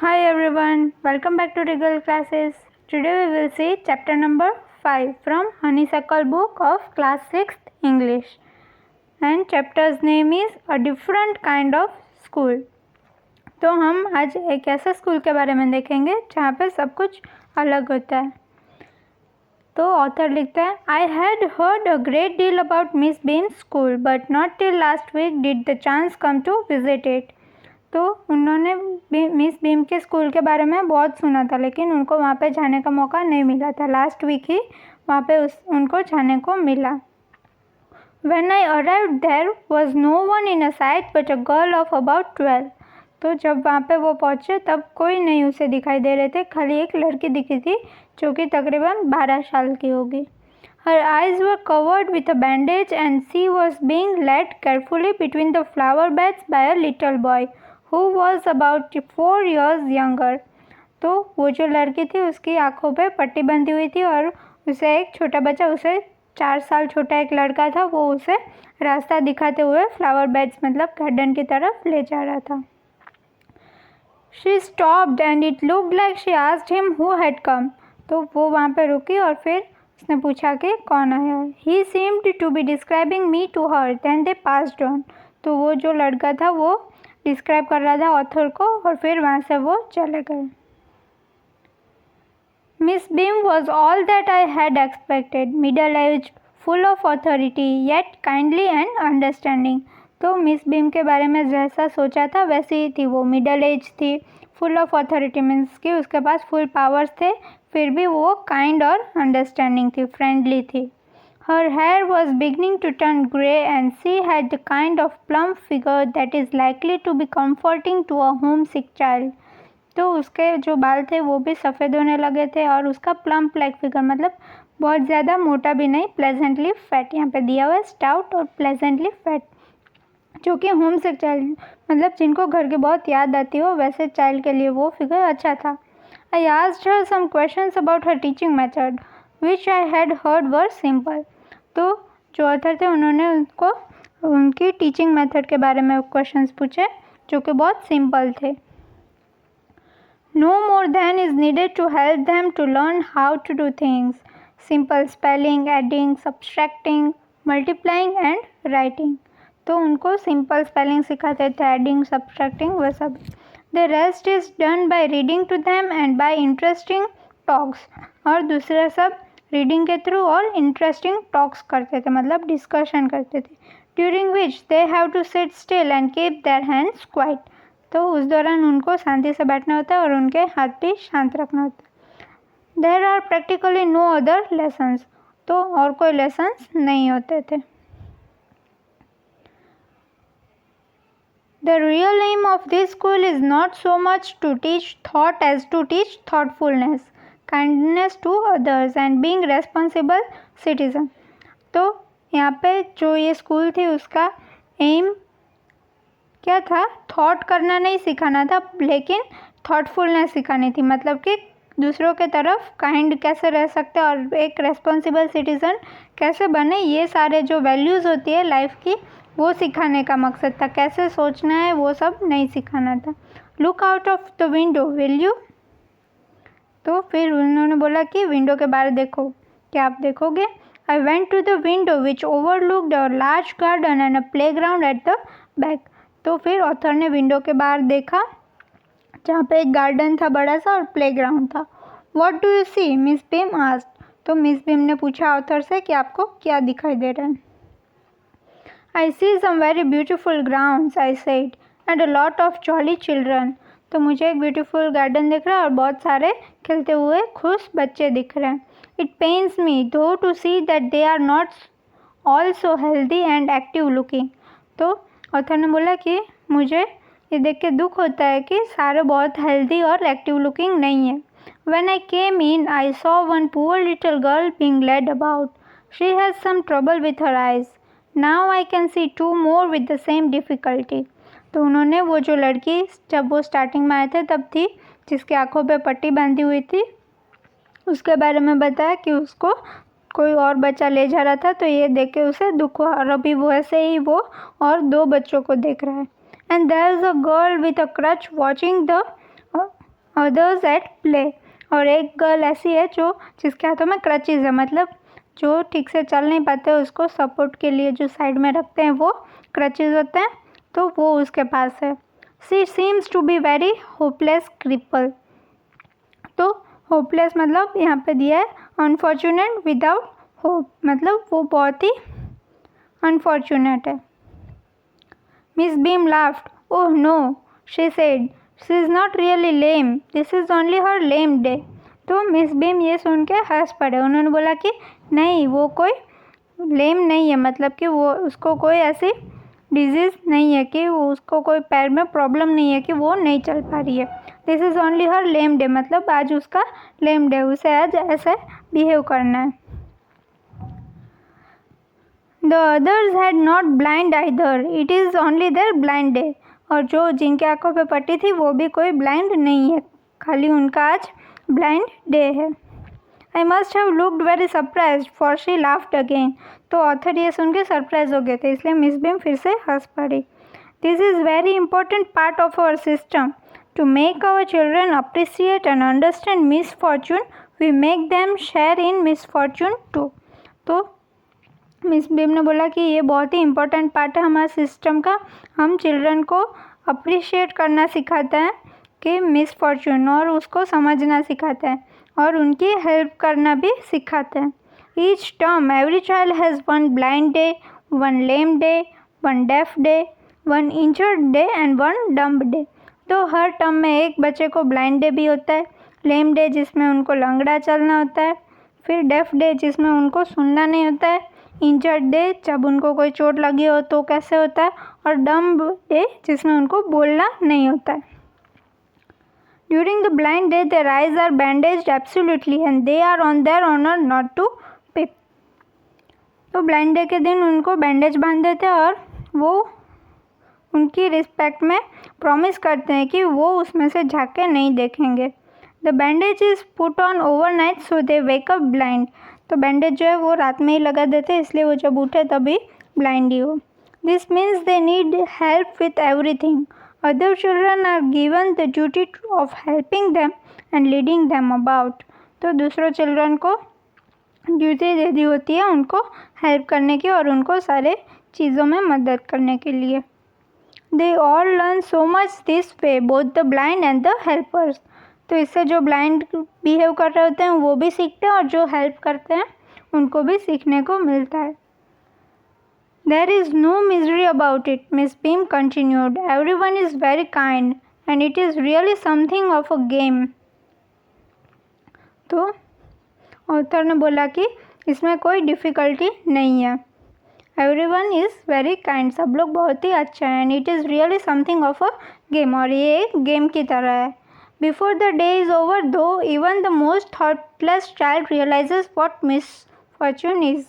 Hi everyone, welcome back to Regal Classes. Today we will see chapter number 5 from Honeysuckle book of class 6th English. And chapter's name is A Different Kind of School. तो हम आज एक ऐसे school के बारे में देखेंगे जहाँ पे सब कुछ अलग होता है. तो ऑथर लिखता है, I had heard a great deal about Miss Beam's school, but not till last week did the chance come to visit it. तो उन्होंने मिस बीम के स्कूल के बारे में बहुत सुना था, लेकिन उनको वहाँ पे जाने का मौका नहीं मिला था. लास्ट वीक ही वहाँ पे उनको जाने को मिला. When I arrived there was no one in a sight but a girl of about 12. तो जब वहाँ पे वो पहुँचे तब कोई नहीं उसे दिखाई दे रहे थे, खाली एक लड़की दिखी थी जो कि तकरीबन 12 साल की होगी. Her eyes were covered with a bandage and she was being led carefully between the flower beds by a little boy who was about 4 years younger. तो वो जो लड़की थी उसकी आंखों पे पट्टी बंधी हुई थी और उसे एक छोटा बच्चा, उसे 4 साल छोटा एक लड़का था, वो उसे रास्ता दिखाते हुए फ्लावर बेड्स मतलब गार्डन की तरफ ले जा रहा था. She stopped and it looked like she asked him who had come. तो वो वहाँ पे रुकी और फिर उसने पूछा कि कौन आया. He seemed to be describing me to her. Then they passed on. तो वो जो लड़का था वो डिस्क्राइब कर रहा था ऑथर को और फिर वहाँ से वो चले गए. Miss Beam was all that I had expected. Middle-aged, full of authority, yet kindly and understanding. तो मिस बीम के बारे में जैसा सोचा था वैसी ही थी वो. मिडल एज थी, फुल ऑफ अथॉरिटी मीन्स कि उसके पास फुल पावर्स थे, फिर भी वो काइंड और अंडरस्टैंडिंग थी, फ्रेंडली थी. Her hair was beginning to turn grey and she had the kind of plump figure that is likely to be comforting to a homesick child. तो उसके जो बाल थे वो भी सफ़ेद होने लगे थे और उसका प्लम्प लाइक फिगर मतलब बहुत ज़्यादा मोटा भी नहीं, प्लेजेंटली फैट. यहाँ पे दिया हुआ है स्टाउट और प्लेजेंटली फैट, जो कि होमसिक चाइल्ड मतलब जिनको घर की बहुत याद आती हो वैसे चाइल्ड के लिए वो फिगर अच्छा था. I asked her some questions about her teaching method, which I had heard were simple. तो जो ऑथर थे उन्होंने उनको उनकी टीचिंग मेथड के बारे में क्वेश्चंस पूछे जो कि बहुत सिंपल थे. No more than is needed to help them to learn how to do things. Simple spelling, adding, subtracting, multiplying and writing. तो उनको सिंपल स्पेलिंग सिखाते थे, एडिंग, सब्ट्रैक्टिंग, वो सब. The rest is done by reading to them and by interesting talks. और दूसरा सब reading के थ्रू और इंटरेस्टिंग टॉक्स करते थे मतलब डिस्कशन करते थे. During which they have to sit still and keep their hands quiet. तो उस दौरान उनको शांति से बैठना होता है और उनके हाथ भी शांत रखना होता है. There are practically no other lessons. तो और कोई लेसन्स नहीं होते थे. The real aim of this school is not so much to teach thought as to teach thoughtfulness, kindness to others and being responsible citizen. तो यहाँ पे जो ये स्कूल थी उसका एम क्या था, थॉट करना नहीं सिखाना था लेकिन थॉटफुलनेस सिखानी थी. मतलब कि दूसरों के तरफ काइंड कैसे रह सकते हैं और एक रेस्पॉन्सिबल सिटीज़न कैसे बने, ये सारे जो वैल्यूज़ होती है लाइफ की वो सिखाने का मकसद था. कैसे सोचना है वो सब नहीं सिखाना था. Look out of the window will you. तो फिर उन्होंने बोला कि विंडो के बाहर देखो, क्या आप देखोगे. I went to the window which overlooked a large garden and a playground at the back. तो फिर ऑथर ने विंडो के बाहर देखा जहाँ पे एक गार्डन था बड़ा सा और प्लेग्राउंड था. What do you see Miss Beam asked. तो मिस बीम ने पूछा ऑथर से कि आपको क्या दिखाई दे रहा है. I see some very beautiful grounds, I said, and a lot of jolly children. तो मुझे एक ब्यूटीफुल गार्डन दिख रहा है और बहुत सारे खेलते हुए खुश बच्चे दिख रहे हैं. It pains me though to see that they are not all so healthy and active looking. तो ऑथर ने बोला कि मुझे ये देख के दुख होता है कि सारे बहुत हेल्दी और एक्टिव लुकिंग नहीं है. When I came in, I saw one poor little girl being led about. She has some trouble with her eyes. Now I can see 2 more with the same difficulty. तो उन्होंने वो जो लड़की जब वो starting में आए थे तब थी जिसकी आंखों पे पट्टी बांधी हुई थी, उसके बारे में बताया कि उसको कोई और बच्चा ले जा रहा था तो ये देख के उसे दुख हुआ और अभी वो ऐसे ही वो और 2 बच्चों को देख रहा है. And there is a girl with a crutch watching the others at play. और एक गर्ल ऐसी है जिसके हाथों में क्रचेस है, मतलब जो ठीक से चल नहीं पाते उसको सपोर्ट के लिए जो साइड में रखते हैं वो क्रचेस होते हैं, तो वो उसके पास है। She seems to be very hopeless cripple. तो होपलेस मतलब यहाँ पे दिया है अनफॉर्चुनेट विदाउट होप, मतलब वो बहुत ही अनफॉर्चुनेट है। Miss Beam laughed, oh no, she said, she is not really lame, this is only her lame day. तो मिस बीम ये सुन के हंस पड़े। उन्होंने बोला कि नहीं, वो कोई लेम नहीं है, मतलब कि वो उसको कोई ऐसी डिजीज़ नहीं है कि वो उसको कोई पैर में प्रॉब्लम नहीं है कि वो नहीं चल पा रही है। This is only her lame day, मतलब आज उसका लेम डे, उसे आज ऐसे बिहेव करना है। The others had not blind either, it is only their blind day. और जो जिनके आंखों पे पट्टी थी वो भी कोई ब्लाइंड नहीं है, खाली उनका आज ब्लाइंड डे है। I must have looked very surprised for she laughed again. तो ऑथर ये सुन के सरप्राइज हो गए थे, इसलिए मिस बीम फिर से हंस पड़ी। This is very important part of our system to make our children appreciate and understand misfortune, we make them share in misfortune too. तो मिस बीम ने बोला कि ये बहुत ही इम्पोर्टेंट पार्ट है हमारे सिस्टम का, हम चिल्ड्रन को अप्रिशिएट करना सिखाते हैं कि मिसफॉर्चून, और उसको समझना सिखाते हैं और उनकी हेल्प करना भी सिखाते हैं। Each term every child has one blind day, one lame day, one deaf day, one injured day and one dumb day. तो हर टर्म में एक बच्चे को ब्लाइंड डे भी होता है, लेम डे जिसमें उनको लंगड़ा चलना होता है, फिर डेफ डे जिसमें उनको सुनना नहीं होता है, इंजर्ड डे जब उनको कोई चोट लगी हो तो कैसे होता है, और डम्ब डे जिसमें उनको बोलना नहीं होता है। During the blind day, their eyes are bandaged absolutely and they are on their honor not to peep. तो ब्लाइंड डे के दिन उनको बैंडेज बांध देते हैं और वो उनकी रिस्पेक्ट में प्रॉमिस करते हैं कि वो उसमें से झाँक के नहीं देखेंगे। The bandage is put on overnight so they wake up blind. तो बैंडेज जो है वो रात में ही लगा देते हैं, इसलिए वो जब उठे तभी ब्लाइंड ही हो। This means they need help with everything. Other children are given the duty of helping them and leading them about. तो दूसरों चिल्ड्रन को ड्यूटी दे दी होती है उनको हेल्प करने की और उनको सारे चीज़ों में मदद करने के लिए। They all learn so much this way, both the blind and the helpers. तो इससे जो ब्लाइंड बिहेव कर रहे होते हैं वो भी सीखते हैं और जो हेल्प करते हैं उनको भी सीखने को मिलता है। There is no misery about it, Miss Beam continued. Everyone is very kind and it is really something of a game. तो ऑथर ने बोला कि इसमें कोई डिफ़िकल्टी नहीं है। Everyone is very kind, सब लोग बहुत ही अच्छे हैं, and it is really something of a game, और ये एक गेम की तरह है। Before the day is over, though, even the most thoughtless child realizes what misfortune is.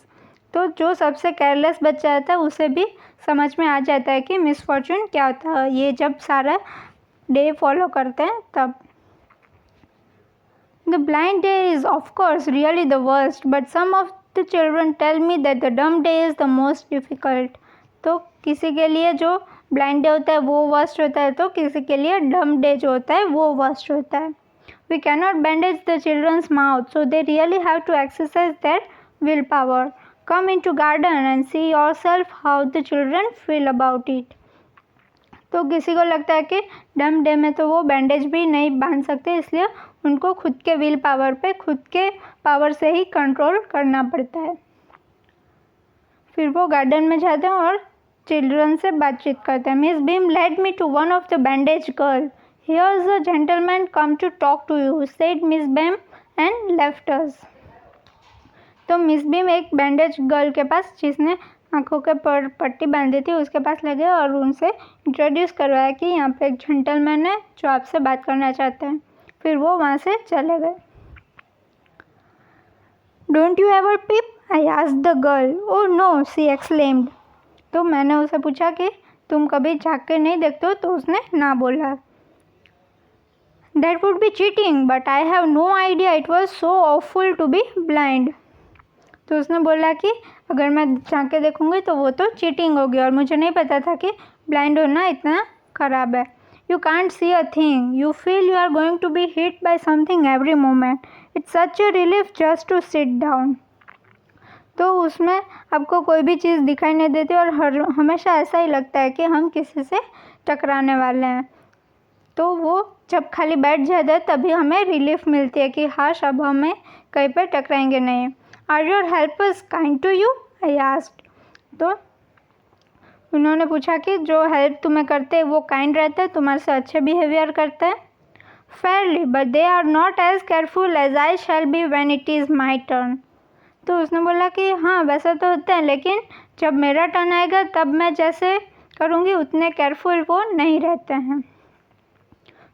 तो जो सबसे केयरलेस बच्चा रहता है उसे भी समझ में आ जाता है कि मिसफॉर्चून क्या होता है, ये जब सारा डे फॉलो करते हैं तब। The blind day is of course really the worst, but some of the children tell me that the dumb day is the most difficult. तो किसी के लिए जो ब्लाइंड डे होता है वो वर्स्ट होता है, तो किसी के लिए डम्ब डे जो होता है वो वर्स्ट होता है। We can not bandage the children's mouth, so they really have to exercise their will power. Come into garden and see yourself how the children feel about it. तो किसी को लगता है कि डम डे में तो वो बैंडेज भी नहीं बांध सकते, इसलिए उनको खुद के विल पावर पे खुद के पावर से ही कंट्रोल करना पड़ता है। फिर वो गार्डन में जाते हैं और चिल्ड्रन से बातचीत करते हैं। Miss Beam led me to one of the bandage girl. Here a gentleman come to talk to you, said Miss Beam and left us. तो मिस बीम एक बैंडेज गर्ल के पास जिसने आंखों के पर पट्टी बांधी थी उसके पास ले गए और उनसे इंट्रोड्यूस करवाया कि यहाँ पे एक जेंटलमैन है जो आपसे बात करना चाहते हैं। फिर वो वहाँ से चले गए। Don't you ever peep, I asked the girl. Oh no, she exclaimed. तो मैंने उसे पूछा कि तुम कभी झाँक के नहीं देखते हो, तो उसने ना बोला। That would be cheating, but I have no idea it was so awful to be blind. तो उसने बोला कि अगर मैं झाँक के देखूँगी तो वो तो चीटिंग होगी और मुझे नहीं पता था कि ब्लाइंड होना इतना ख़राब है। You can't see a thing. You feel you are going to be hit by something every moment. It's such a relief just to sit down. तो उसमें आपको कोई भी चीज़ दिखाई नहीं देती और हमेशा ऐसा ही लगता है कि हम किसी से टकराने वाले हैं। तो वो जब खाली बैठ जाते हैं तभी हमें रिलीफ मिलती है कि हाश अब हमें कहीं पे टकराएंगे नहीं। Are your helpers kind to you? I asked. तो उन्होंने पूछा कि जो हेल्प तुम्हें करते हैं वो काइंड रहते हैं, तुम्हारे से अच्छे बिहेवियर करते हैं? Fairly, but they are not as careful as I shall be when it is my turn. तो उसने बोला कि हाँ वैसे तो होते हैं, लेकिन जब मेरा टर्न आएगा तब मैं जैसे करूँगी उतने केयरफुल वो नहीं रहते हैं।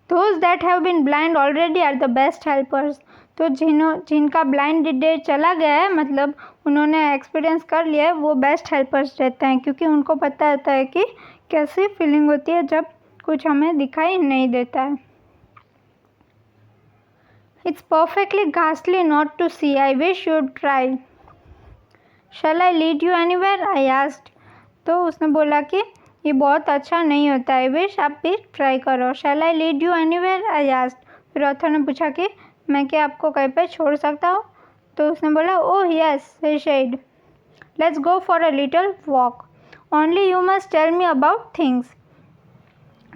Those that have been blind already are the best helpers. तो जिनका ब्लाइंड डे चला गया है, मतलब उन्होंने एक्सपीरियंस कर लिया है, वो बेस्ट हेल्पर्स रहते हैं क्योंकि उनको पता होता है कि कैसी फीलिंग होती है जब कुछ हमें दिखाई नहीं देता है। It's perfectly ghastly not to see. I wish you'd try. Shall I lead you anywhere? I asked. तो उसने बोला कि ये बहुत अच्छा नहीं होता है, विश आप भी ट्राई करो। Shall I lead you anywhere? I asked. फिर ऑथर ने पूछा कि मैं क्या आपको कहीं पे छोड़ सकता हूँ? तो उसने बोला oh yes, he said, let's go for a little walk, only you must tell me about things.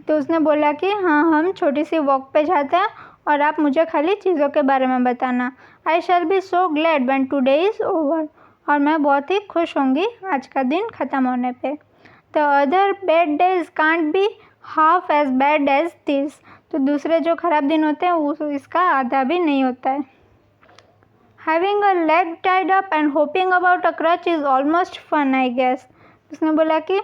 तो उसने बोला कि हाँ हम छोटी सी वॉक पे जाते हैं और आप मुझे खाली चीज़ों के बारे में बताना। I shall be so glad when today is over. और मैं बहुत ही खुश होंगी आज का दिन ख़त्म होने पे। The other bad days can't be half as bad as this. तो दूसरे जो ख़राब दिन होते हैं वो इसका आधा भी नहीं होता है। Having a leg tied up and hopping about a crutch is almost fun, I guess. उसने बोला कि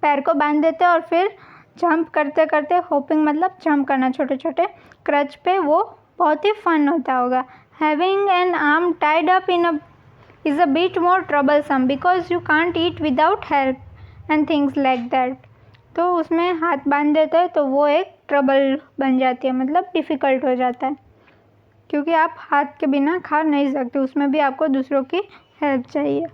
पैर को बांध देते और फिर जंप करते करते, होपिंग मतलब जंप करना छोटे छोटे क्रच पे, वो बहुत ही फन होता होगा। Having an arm tied up is a bit more troublesome because you can't eat without help and things like that. तो उसमें हाथ बांध देते हैं तो वो एक ट्रबल बन जाती है, मतलब डिफ़िकल्ट हो जाता है क्योंकि आप हाथ के बिना खा नहीं सकते, उसमें भी आपको दूसरों की हेल्प चाहिए।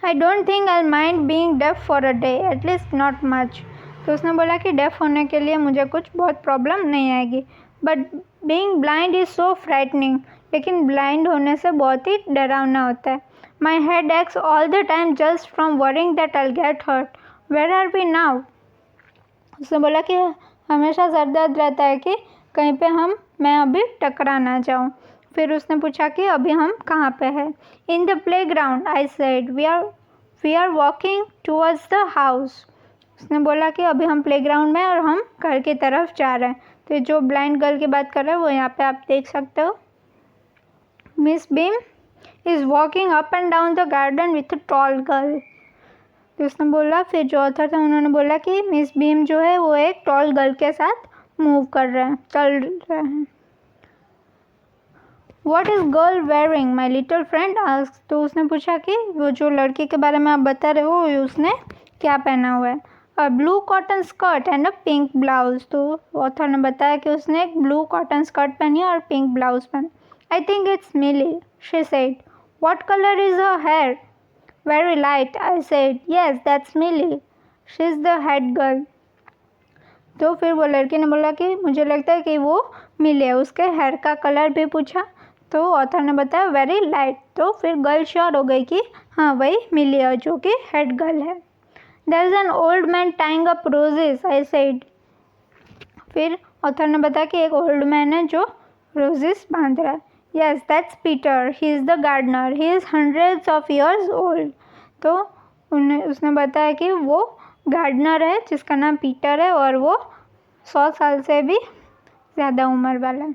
I don't think I'll mind being deaf for a day, at least not much. तो उसने बोला कि डेफ होने के लिए मुझे कुछ बहुत प्रॉब्लम नहीं आएगी, but being blind is so frightening. लेकिन ब्लाइंड होने से बहुत ही डरावना होता है। My head aches all the time just from worrying that I'll get hurt. Where are we now? उसने बोला कि हमेशा सर दर्द रहता है कि कहीं पे मैं अभी टकरा ना जाऊँ। फिर उसने पूछा कि अभी हम कहाँ पे हैं? In the playground, I said. We are walking towards the house. उसने बोला कि अभी हम प्लेग्राउंड में और हम घर की तरफ जा रहे हैं। तो जो ब्लाइंड गर्ल की बात कर रहे हैं वो यहाँ पे आप देख सकते हो। Miss beam is walking up and down the garden with a tall girl. तो उसने बोला, फिर जो ऑथर थे उन्होंने बोला कि मिस बीम जो है वो एक टॉल गर्ल के साथ मूव कर रहे हैं, चल रहे हैं। What is girl wearing? My little friend asked. तो उसने पूछा कि वो जो लड़की के बारे में आप बता रहे हो उसने क्या पहना हुआ है? A blue cotton skirt and a pink blouse. तो ऑथर ने बताया कि उसने एक ब्लू कॉटन स्कर्ट पहनी और पिंक ब्लाउज पहनी। I think it's Millie, she said. What color is her hair? Very light, I said. Yes, that's Millie. She's the head girl. तो फिर वो लड़की ने बोला कि मुझे लगता है कि वो मिली है। उसके हेयर का कलर भी पूछा तो ऑथर ने बताया वेरी लाइट। तो फिर गर्ल श्योर हो गई कि हाँ वही मिली है जो कि हेड गर्ल है। There is an old man tying up roses, I said. फिर ऑथर ने बताया कि एक ओल्ड मैन है जो रोजेस बांध रहा है। Yes, that's Peter, he is the gardener, he is hundreds of years old. तो उसने बताया कि वो गार्डनर है जिसका नाम पीटर है और वो 100 साल से भी ज़्यादा उम्र वाला है।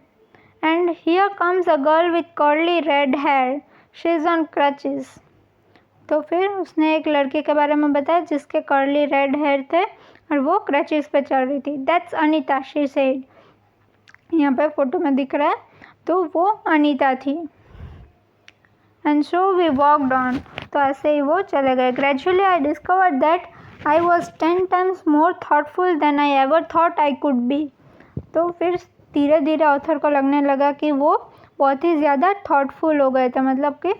And here comes a girl with curly red hair, she is on crutches. तो फिर उसने एक लड़की के बारे में बताया जिसके कर्ली रेड हेयर थे और वो क्रचेस पे चल रही थी। That's Anita, she said. यहाँ पे फोटो में दिख रहा है, तो वो अनीता थी। And so we walked on. तो ऐसे ही वो चले गए। Gradually I discovered that I was 10 times more thoughtful than I ever thought I could be. तो फिर धीरे धीरे ऑथर को लगने लगा कि वो बहुत ही ज़्यादा थॉटफुल हो गए थे, मतलब कि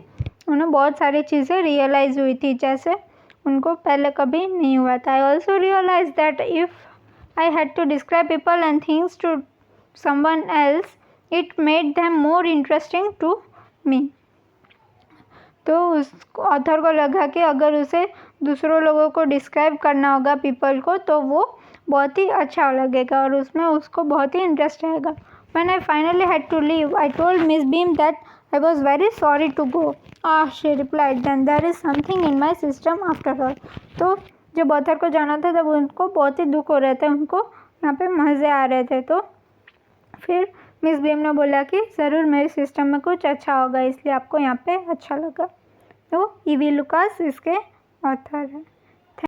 उन्हें बहुत सारी चीज़ें रियलाइज़ हुई थी। जैसे उनको पहले कभी नहीं हुआ था। I also realise that if I had to describe people and things to someone else it made them more interesting to me. तो उस ऑथर को लगा कि अगर उसे दूसरों लोगों को डिस्क्राइब करना होगा पीपल को तो वो बहुत ही अच्छा लगेगा और उसमें उसको बहुत ही इंटरेस्ट आएगा। When I finally had to leave, I told Miss Beam that I was very sorry to go. Ah, she replied, then there is something in my system after all. तो जब ऑथर को जाना था तब उनको बहुत ही दुख हो रहे थे, उनको यहाँ पे मज़े आ रहे थे। तो फिर मिस बीम ने बोला कि ज़रूर मेरे सिस्टम में कुछ अच्छा होगा, इसलिए आपको यहाँ पे अच्छा लगा। तो ईवी लुकास इसके ऑथर है।